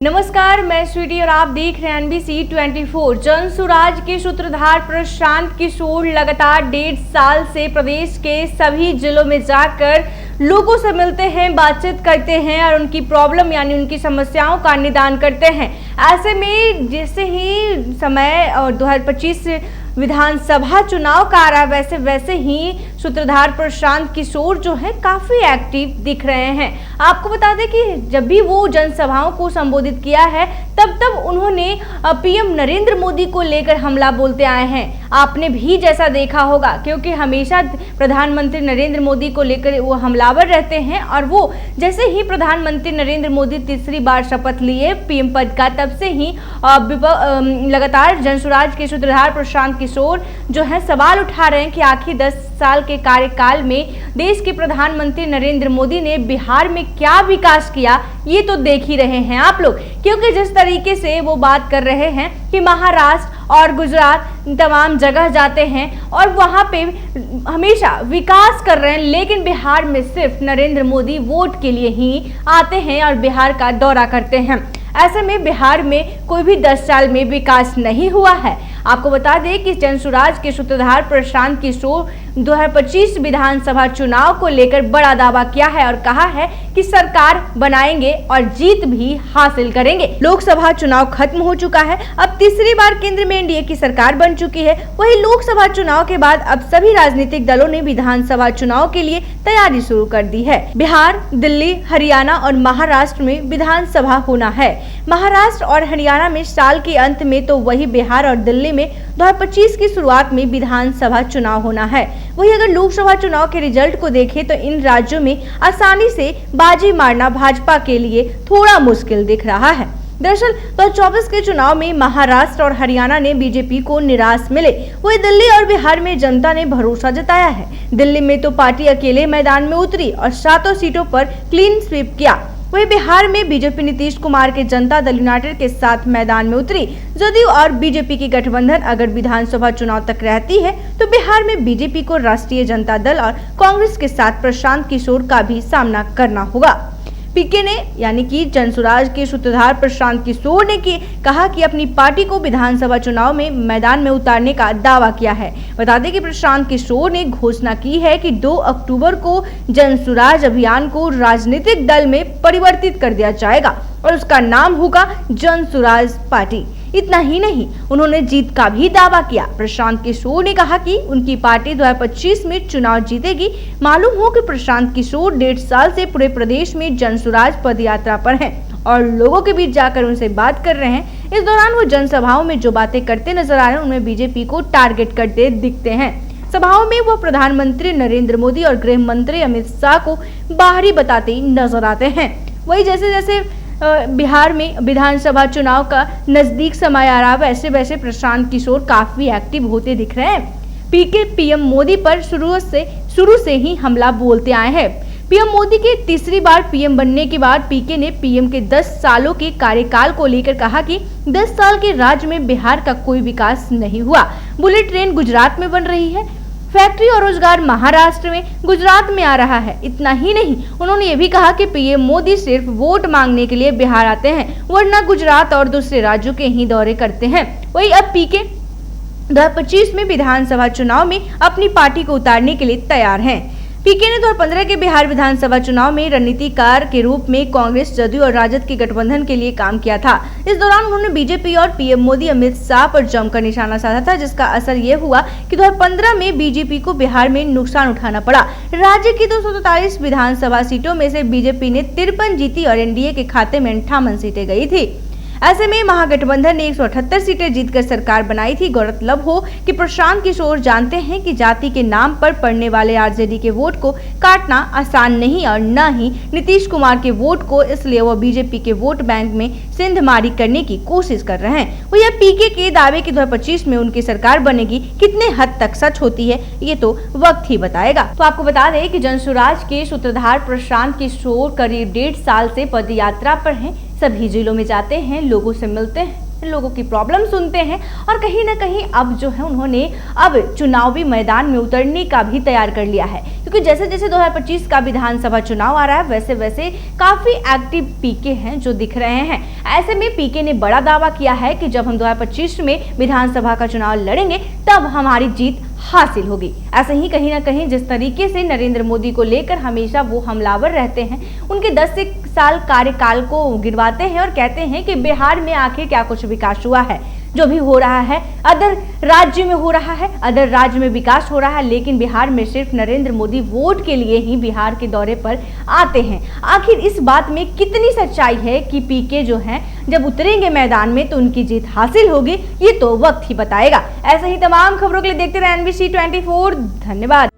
नमस्कार, मैं स्वीटी और आप देख रहे हैं NBC 24। जन सुराज के सूत्रधार प्रशांत किशोर लगातार 1.5 साल से प्रदेश के सभी जिलों में जाकर लोगों से मिलते हैं, बातचीत करते हैं और उनकी प्रॉब्लम यानी उनकी समस्याओं का निदान करते हैं। ऐसे में जैसे ही समय और 2025 विधानसभा चुनाव का आ रहा है वैसे ही सूत्रधार प्रशांत किशोर जो है काफी एक्टिव दिख रहे हैं। आपको बता दें कि जब भी वो जनसभाओं को संबोधित किया है तब उन्होंने पीएम नरेंद्र मोदी को लेकर हमला बोलते आए हैं। आपने भी जैसा देखा होगा, क्योंकि हमेशा प्रधानमंत्री नरेंद्र मोदी को लेकर वो हमलावर रहते हैं और वो जैसे ही प्रधानमंत्री नरेंद्र मोदी तीसरी बार शपथ लिए पीएम पद का, तब से ही लगातार जनसुराज के सूत्रधार प्रशांत किशोर जो है सवाल उठा रहे हैं कि आखिर 10 साल के कार्यकाल में देश के प्रधानमंत्री नरेंद्र मोदी ने बिहार में क्या विकास किया, ये तो देख ही रहे हैं आप लोग। क्योंकि जिस तरीके से वो बात कर रहे हैं कि महाराष्ट्र और गुजरात तमाम जगह जाते हैं और वहां पे हमेशा विकास कर रहे हैं, लेकिन बिहार में सिर्फ नरेंद्र मोदी वोट के लिए ही आते हैं और बिहार का दौरा करते हैं। ऐसे में बिहार में कोई भी 10 साल में विकास नहीं हुआ है। आपको बता दें कि जनसुराज के सूत्रधार प्रशांत किशोर 2025 विधानसभा चुनाव को लेकर बड़ा दावा किया है और कहा है कि सरकार बनाएंगे और जीत भी हासिल करेंगे। लोकसभा चुनाव खत्म हो चुका है, अब तीसरी बार केंद्र में एनडीए की सरकार बन चुकी है। वहीं लोकसभा चुनाव के बाद अब सभी राजनीतिक दलों ने विधानसभा चुनाव के लिए तैयारी शुरू कर दी है। बिहार, दिल्ली, हरियाणा और महाराष्ट्र में विधानसभा होना है। महाराष्ट्र और हरियाणा में साल के अंत में तो वही बिहार और दिल्ली में 2025 की शुरुआत में विधानसभा चुनाव होना है। वही अगर लोकसभा चुनाव के रिजल्ट को देखें तो इन राज्यों में आसानी से बाजी मारना भाजपा के लिए थोड़ा मुश्किल दिख रहा है। दरअसल 2024 के चुनाव में महाराष्ट्र और हरियाणा ने बीजेपी को निराश मिले, वही दिल्ली और बिहार में जनता ने भरोसा जताया है। दिल्ली में तो पार्टी अकेले मैदान में उतरी और 7 सीटों पर क्लीन स्वीप किया। वही बिहार में बीजेपी नीतीश कुमार के जनता दल यूनाइटेड के साथ मैदान में उतरी। जदयू और बीजेपी की गठबंधन अगर विधानसभा चुनाव तक रहती है तो बिहार में बीजेपी को राष्ट्रीय जनता दल और कांग्रेस के साथ प्रशांत किशोर का भी सामना करना होगा। पीके ने यानी कि जनसुराज के सूत्रधार प्रशांत किशोर ने कहा कि अपनी पार्टी को विधानसभा चुनाव में मैदान में उतारने का दावा किया है। बता दें कि प्रशांत किशोर ने घोषणा की है कि 2 अक्टूबर को जनसुराज अभियान को राजनीतिक दल में परिवर्तित कर दिया जाएगा और उसका नाम होगा जनसुराज पार्टी। इतना ही नहीं, उन्होंने जीत का भी दावा किया। प्रशांत किशोर ने कहा कि उनकी पार्टी 2025 में चुनाव जीतेगी। मालूम हो कि प्रशांत किशोर 1.5 साल से पूरे प्रदेश में जनसुराज पद यात्रा पर हैं और लोगों के बीच जाकर उनसे बात कर रहे हैं। इस दौरान वो जनसभाओं में जो बातें करते नजर आ रहे हैं उनमें बीजेपी को टारगेट करते दिखते हैं। सभाओं में वो प्रधानमंत्री नरेंद्र मोदी और गृह मंत्री अमित शाह को बाहरी बताते नजर आते हैं। वही जैसे जैसे बिहार में विधानसभा चुनाव का नजदीक समय आ रहा है वैसे प्रशांत किशोर काफी एक्टिव होते दिख रहे हैं। पीके पीएम मोदी पर शुरू से ही हमला बोलते आए हैं। पीएम मोदी के तीसरी बार पीएम बनने के बाद पीके ने पीएम के 10 सालों के कार्यकाल को लेकर कहा कि 10 साल के राज्य में बिहार का कोई विकास नहीं हुआ। बुलेट ट्रेन गुजरात में बन रही है, फैक्ट्री और रोजगार महाराष्ट्र में, गुजरात में आ रहा है। इतना ही नहीं, उन्होंने ये भी कहा कि पीएम मोदी सिर्फ वोट मांगने के लिए बिहार आते हैं, वरना गुजरात और दूसरे राज्यों के ही दौरे करते हैं। वही अब पीके 2025 में विधानसभा चुनाव में अपनी पार्टी को उतारने के लिए तैयार हैं। पीके ने 2015 के बिहार विधानसभा चुनाव में रणनीतिकार के रूप में कांग्रेस, जदयू और राजद के गठबंधन के लिए काम किया था। इस दौरान उन्होंने बीजेपी और पीएम मोदी अमित शाह पर जमकर निशाना साधा था, जिसका असर ये हुआ कि 2015 में बीजेपी को बिहार में नुकसान उठाना पड़ा। राज्य की 243 विधानसभा सीटों में से बीजेपी ने 53 जीती और एनडीए के खाते में 58 सीटें गई थी। ऐसे में महागठबंधन ने 178 सीटें जीतकर सरकार बनाई थी। गौरतलब हो कि प्रशांत किशोर जानते हैं कि जाति के नाम पर पड़ने वाले आरजेडी के वोट को काटना आसान नहीं और न ही नीतीश कुमार के वोट को, इसलिए वो बीजेपी के वोट बैंक में सिंधमारी करने की कोशिश कर रहे हैं। वो यह पीके के दावे कि 2025 में उनकी सरकार बनेगी कितने हद तक सच होती है ये तो वक्त ही बताएगा। तो आपको बता दें कि जनसुराज के सूत्रधार प्रशांत किशोर करीब 1.5 साल से पदयात्रा पर हैं, सभी जिलों में जाते हैं, लोगों से मिलते हैं, लोगों की प्रॉब्लम सुनते हैं और कहीं ना कहीं अब जो है उन्होंने अब चुनावी मैदान में उतरने का भी तैयार कर लिया है, क्योंकि जैसे जैसे 2025 का विधानसभा चुनाव आ रहा है वैसे वैसे काफी एक्टिव पीके हैं जो दिख रहे हैं। ऐसे में पीके ने बड़ा दावा किया है कि जब हम 2025 में विधानसभा का चुनाव लड़ेंगे तब हमारी जीत हासिल होगी। ऐसे ही कहीं ना कहीं जिस तरीके से नरेंद्र मोदी को लेकर हमेशा वो हमलावर रहते हैं, उनके 10 साल कार्यकाल को गिनवाते हैं और कहते हैं कि बिहार में आखिर क्या कुछ विकास हुआ है। जो भी हो रहा है अदर राज्य में हो रहा है, अदर राज्य में विकास हो रहा है, लेकिन बिहार में सिर्फ नरेंद्र मोदी वोट के लिए ही बिहार के दौरे पर आते हैं। आखिर इस बात में कितनी सच्चाई है कि पीके जो हैं जब उतरेंगे मैदान में तो उनकी जीत हासिल होगी, ये तो वक्त ही बताएगा। ऐसे ही तमाम खबरों के लिए देखते रहे NBC 24। धन्यवाद।